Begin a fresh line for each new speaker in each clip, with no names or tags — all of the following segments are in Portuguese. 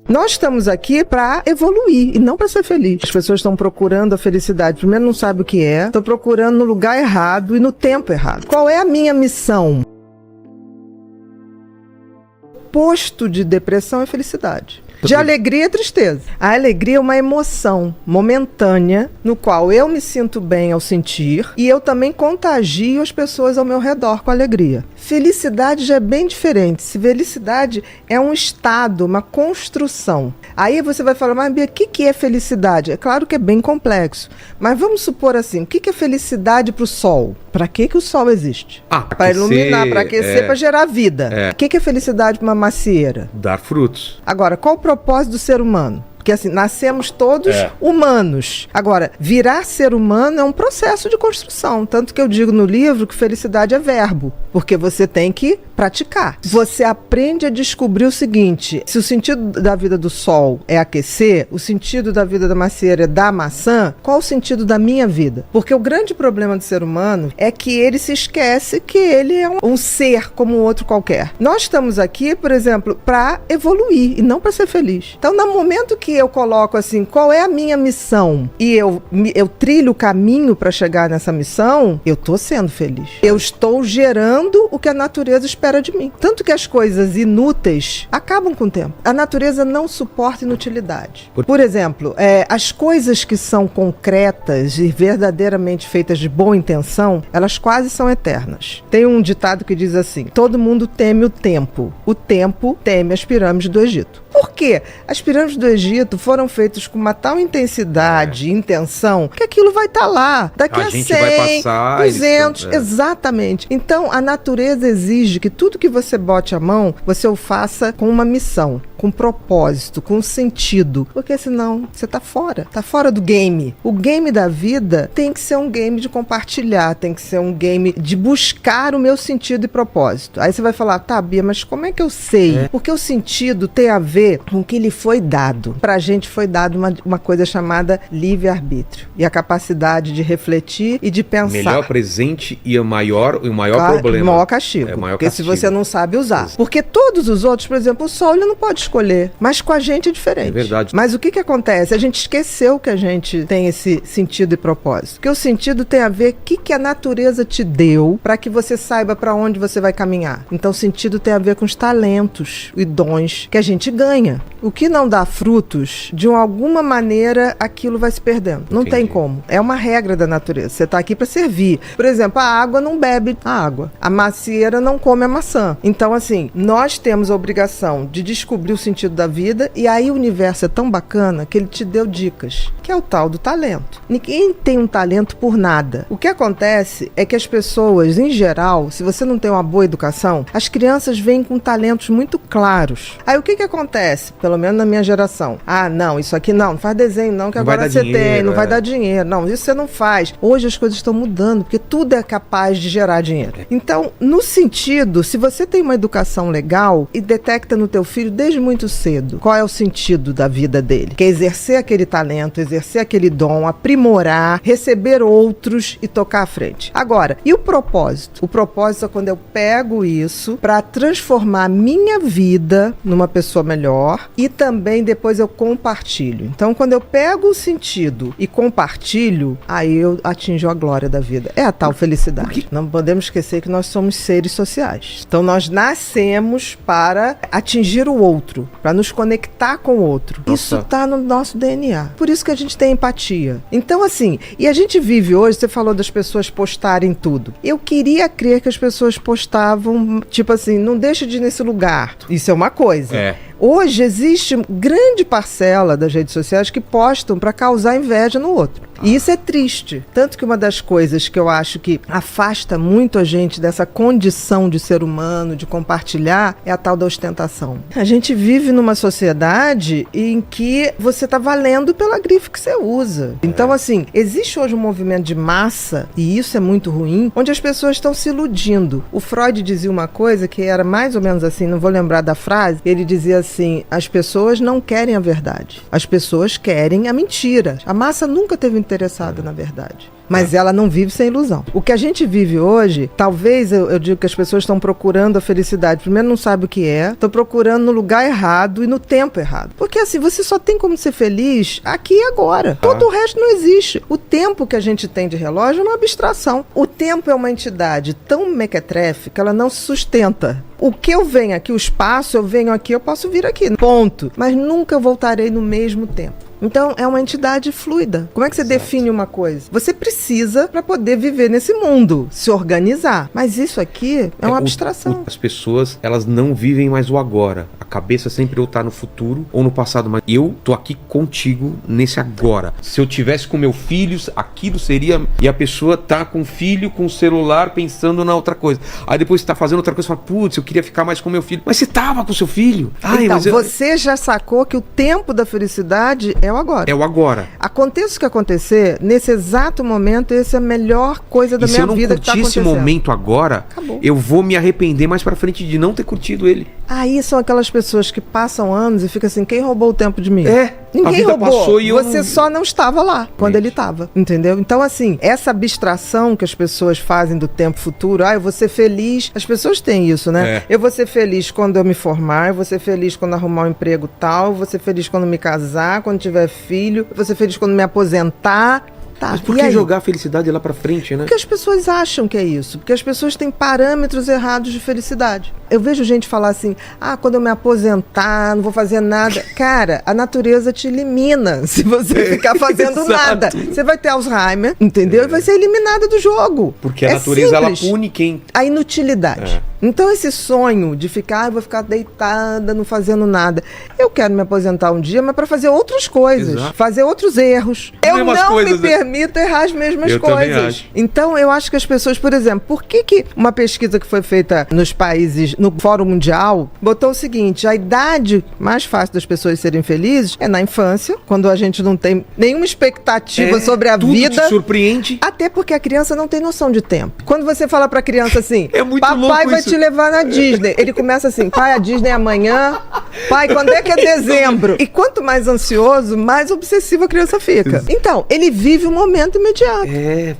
Nós estamos aqui para evoluir e não para ser feliz. As pessoas estão procurando a felicidade. Primeiro, não sabem o que é. Estão procurando no lugar errado e no tempo errado. Qual é a minha missão? O oposto de depressão é felicidade. De alegria é tristeza. A alegria é uma emoção momentânea no qual eu me sinto bem ao sentir e eu também contagio as pessoas ao meu redor com alegria. Felicidade já é bem diferente. Felicidade é um estado, uma construção. Aí você vai falar, mas Bia, o que é felicidade? É claro que é bem complexo, mas vamos supor assim, o que é felicidade para o sol? Para que o sol existe? Para iluminar, para aquecer, para gerar vida. O que é felicidade para uma macieira?
Dar frutos.
Agora, qual o propósito do ser humano? Porque assim, nascemos todos humanos. Agora, virar ser humano é um processo de construção. Tanto que eu digo no livro que felicidade é verbo. Porque você tem que praticar. Você aprende a descobrir o seguinte: se o sentido da vida do sol é aquecer, o sentido da vida da macieira é dar maçã, qual o sentido da minha vida? Porque o grande problema do ser humano é que ele se esquece que ele é um ser como outro qualquer. Nós estamos aqui, por exemplo, para evoluir e não para ser feliz. Então, no momento que eu coloco assim, qual é a minha missão? E eu trilho o caminho para chegar nessa missão, eu estou sendo feliz. Eu estou gerando o que a natureza espera de mim. Tanto que as coisas inúteis acabam com o tempo. A natureza não suporta inutilidade. Por exemplo, as coisas que são concretas e verdadeiramente feitas de boa intenção, elas quase são eternas. Tem um ditado que diz assim: todo mundo teme o tempo teme as pirâmides do Egito. Por quê? As pirâmides do Egito foram feitas com uma tal intensidade e intenção que aquilo vai estar lá daqui a 100,
vai passar,
200, exatamente. Então, a natureza exige que tudo que você bote a mão, você o faça com uma missão, com propósito, com sentido, porque senão você tá fora do game. O game da vida tem que ser um game de compartilhar, tem que ser um game de buscar o meu sentido e propósito. Aí você vai falar, tá, Bia, mas como é que eu sei? Porque o sentido tem a ver com o que lhe foi dado. Pra gente foi dado uma coisa chamada livre-arbítrio e a capacidade de refletir e de pensar.
Melhor presente e o maior problema.
O maior castigo. Porque se você não sabe usar. Porque todos os outros, por exemplo, o sol, ele não pode escolher, mas com a gente é diferente.
É verdade.
Mas o que acontece? A gente esqueceu que a gente tem esse sentido e propósito. Porque o sentido tem a ver com o que a natureza te deu para que você saiba para onde você vai caminhar. Então o sentido tem a ver com os talentos e dons que a gente ganha. O que não dá frutos, de alguma maneira aquilo vai se perdendo. Não tem como. É uma regra da natureza. Você está aqui para servir. Por exemplo, a água não bebe a água. A macieira não come a maçã. Então, assim, nós temos a obrigação de descobrir o sentido da vida, e aí o universo é tão bacana que ele te deu dicas, que é o tal do talento. Ninguém tem um talento por nada. O que acontece é que as pessoas, em geral, se você não tem uma boa educação, as crianças vêm com talentos muito claros. Aí o que acontece? Pelo menos na minha geração. Ah, não, isso aqui não faz desenho não, que agora você tem, não vai dar dinheiro. Não, isso você não faz. Hoje as coisas estão mudando, porque tudo é capaz de gerar dinheiro. Então, no sentido, se você tem uma educação legal e detecta no teu filho desde muito cedo qual é o sentido da vida dele, que é exercer aquele talento, exercer aquele dom, aprimorar, receber outros e tocar à frente. Agora, e o propósito? O propósito é quando eu pego isso para transformar a minha vida numa pessoa melhor e também depois eu compartilho. Então, quando eu pego o sentido e compartilho, aí eu atinjo a glória da vida. É a tal felicidade. Não podemos esquecer que nós somos seres sociais. Então, nós nascemos para atingir o outro, para nos conectar com o outro. Nossa. Isso está no nosso DNA. Por isso que a gente tem empatia. Então, assim, e a gente vive hoje, você falou das pessoas postarem tudo. Eu queria crer que as pessoas postavam, tipo assim, não deixa de ir nesse lugar. Isso é uma coisa. Hoje existe grande parcela das redes sociais que postam para causar inveja no outro. E isso é triste. Tanto que uma das coisas que eu acho que afasta muito a gente dessa condição de ser humano, de compartilhar, é a tal da ostentação. A gente vive numa sociedade em que você está valendo pela grife que você usa. Então, assim, existe hoje um movimento de massa, e isso é muito ruim, onde as pessoas estão se iludindo. O Freud dizia uma coisa que era mais ou menos assim, não vou lembrar da frase, ele dizia assim, as pessoas não querem a verdade, as pessoas querem a mentira. A massa nunca teve interessada na verdade. Mas ela não vive sem ilusão. O que a gente vive hoje, talvez eu digo que as pessoas estão procurando a felicidade. Primeiro não sabe o que é, estão procurando no lugar errado e no tempo errado. Porque assim, você só tem como ser feliz aqui e agora. Todo o resto não existe. O tempo que a gente tem de relógio é uma abstração. O tempo é uma entidade tão mequetrefe que ela não se sustenta. O que eu venho aqui, o espaço, eu venho aqui, eu posso vir aqui, ponto. Mas nunca voltarei no mesmo tempo. Então, é uma entidade fluida. Como é que você define uma coisa? Você precisa para poder viver nesse mundo, se organizar. Mas isso aqui é uma abstração.
As pessoas, elas não vivem mais o agora. A cabeça sempre ou tá no futuro ou no passado. Mas eu tô aqui contigo nesse agora. Se eu tivesse com meu filho, aquilo seria... E a pessoa tá com o filho, com o celular, pensando na outra coisa. Aí depois você tá fazendo outra coisa e fala, putz, eu queria ficar mais com meu filho. Mas você tava com seu filho.
Então, você já sacou que o tempo da felicidade é o agora.
É o agora.
Aconteça o que acontecer, nesse exato momento, essa é a melhor coisa da minha vida que tá acontecendo.
Se eu não curtir esse momento agora,
acabou.
Eu vou me arrepender mais pra frente de não ter curtido ele.
Aí são aquelas pessoas que passam anos e ficam assim, quem roubou o tempo de mim?
a
Ninguém
vida
roubou.
Passou e
você só não estava lá quando ele estava, entendeu? Então assim, essa abstração que as pessoas fazem do tempo futuro, eu vou ser feliz, as pessoas têm isso, né? Eu vou ser feliz quando eu me formar, eu vou ser feliz quando arrumar um emprego tal, eu vou ser feliz quando me casar, quando tiver filho, eu vou ser feliz quando me aposentar. Tá,
mas por que jogar a felicidade lá pra frente, né?
Porque as pessoas acham que é isso. Porque as pessoas têm parâmetros errados de felicidade. Eu vejo gente falar assim, quando eu me aposentar, não vou fazer nada. Cara, a natureza te elimina se você ficar fazendo nada. Você vai ter Alzheimer, entendeu? E vai ser eliminada do jogo.
Porque a natureza, ela pune quem...
A inutilidade. Então esse sonho de ficar, eu vou ficar deitada, não fazendo nada. Eu quero me aposentar um dia, mas para fazer outras coisas. Fazer outros erros. Eu não me permito errar as mesmas coisas. Então eu acho que as pessoas, por exemplo, por que uma pesquisa que foi feita nos países, no Fórum Mundial, botou o seguinte, a idade mais fácil das pessoas serem felizes é na infância, quando a gente não tem nenhuma expectativa sobre a vida.
Te surpreende.
Até porque a criança não tem noção de tempo. Quando você fala pra criança assim,
papai
vai te levar na Disney, ele começa assim, pai, a Disney é amanhã, pai, quando é que é dezembro? E quanto mais ansioso, mais obsessivo a criança fica. Então, ele vive o momento imediato.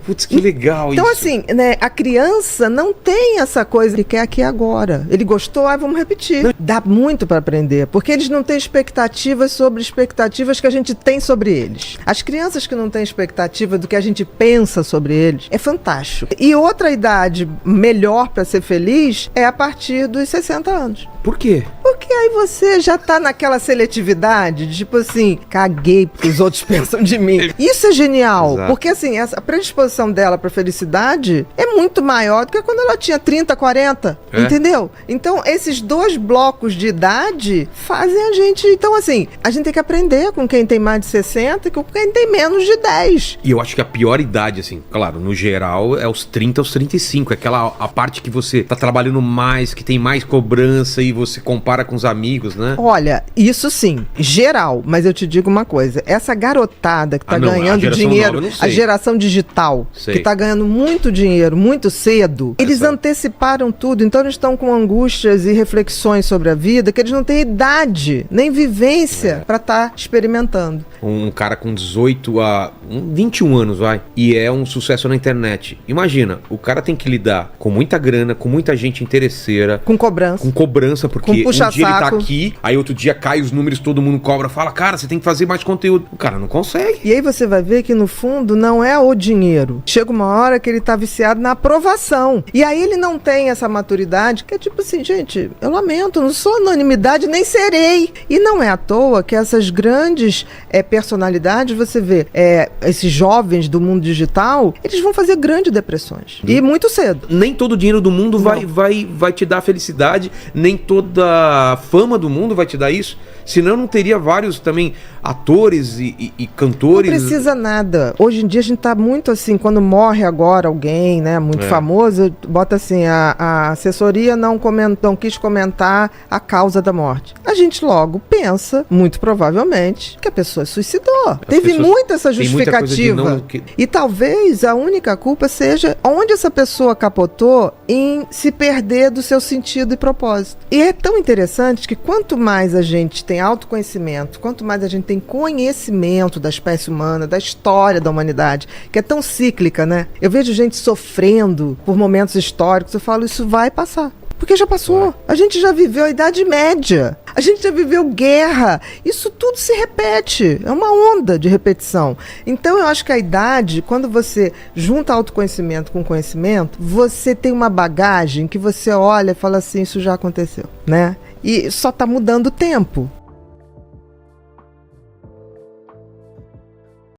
Putz, que legal
então,
isso.
Então assim, né, a criança não tem essa coisa que quer aqui agora. Ele gostou, vamos repetir. Dá muito para aprender, porque eles não têm expectativas sobre expectativas que a gente tem sobre eles. As crianças que não têm expectativa do que a gente pensa sobre eles, é fantástico. E outra idade melhor para ser feliz é a partir dos 60 anos.
Por quê?
Porque aí você já tá naquela seletividade, de, tipo assim, caguei porque os outros pensam de mim. Isso é genial,
Exato.
Porque assim, a predisposição dela pra felicidade é muito maior do que quando ela tinha 30, 40, entendeu? Então, esses dois blocos de idade fazem a gente... Então, assim, a gente tem que aprender com quem tem mais de 60 e com quem tem menos de 10.
E eu acho que a pior idade, assim, claro, no geral, é os 30 aos 35. É a parte que você tá trabalhando mais, que tem mais cobrança e você compara com os amigos, né?
Olha, isso sim, geral, mas eu te digo uma coisa, essa garotada que tá ganhando dinheiro, a geração digital, que tá ganhando muito dinheiro, muito cedo, eles anteciparam tudo, então eles estão com angústias e reflexões sobre a vida que eles não têm idade, nem vivência pra estar experimentando.
Um cara com 18 a 21 anos, e é um sucesso na internet. Imagina, o cara tem que lidar com muita grana, com muita gente interesseira.
Com cobrança,
porque um dia ele tá aqui, aí outro dia cai os números, todo mundo cobra, fala, cara, você tem que fazer mais conteúdo. O cara não consegue.
E aí você vai ver que no fundo não é o dinheiro. Chega uma hora que ele tá viciado na aprovação. E aí ele não tem essa maturidade, que é tipo assim, gente, eu lamento, não sou anonimidade, nem serei. E não é à toa que essas grandes personalidades, você vê, esses jovens do mundo digital, eles vão fazer grandes depressões. E muito cedo.
Nem todo o dinheiro do mundo vai te dar felicidade, nem toda a fama do mundo vai te dar isso. Senão não teria vários também atores e cantores.
Não precisa nada. Hoje em dia a gente tá muito assim, quando morre agora alguém, né, muito famoso, bota assim, a assessoria não quis comentar a causa da morte. A gente logo pensa, muito provavelmente, que a pessoa suicidou. Teve
pessoas
muito essa
têm muita coisa de
justificativa. E talvez a única culpa seja onde essa pessoa capotou em se perder do seu sentido e propósito. E é tão interessante que quanto mais a gente tem autoconhecimento, quanto mais a gente tem conhecimento da espécie humana, da história da humanidade, que é tão cíclica, né? Eu vejo gente sofrendo por momentos históricos, eu falo, isso vai passar. Porque já passou. A gente já viveu a Idade Média. A gente já viveu guerra. Isso tudo se repete. É uma onda de repetição. Então, eu acho que a idade, quando você junta autoconhecimento com conhecimento, você tem uma bagagem que você olha e fala assim, isso já aconteceu, né? E só está mudando o tempo.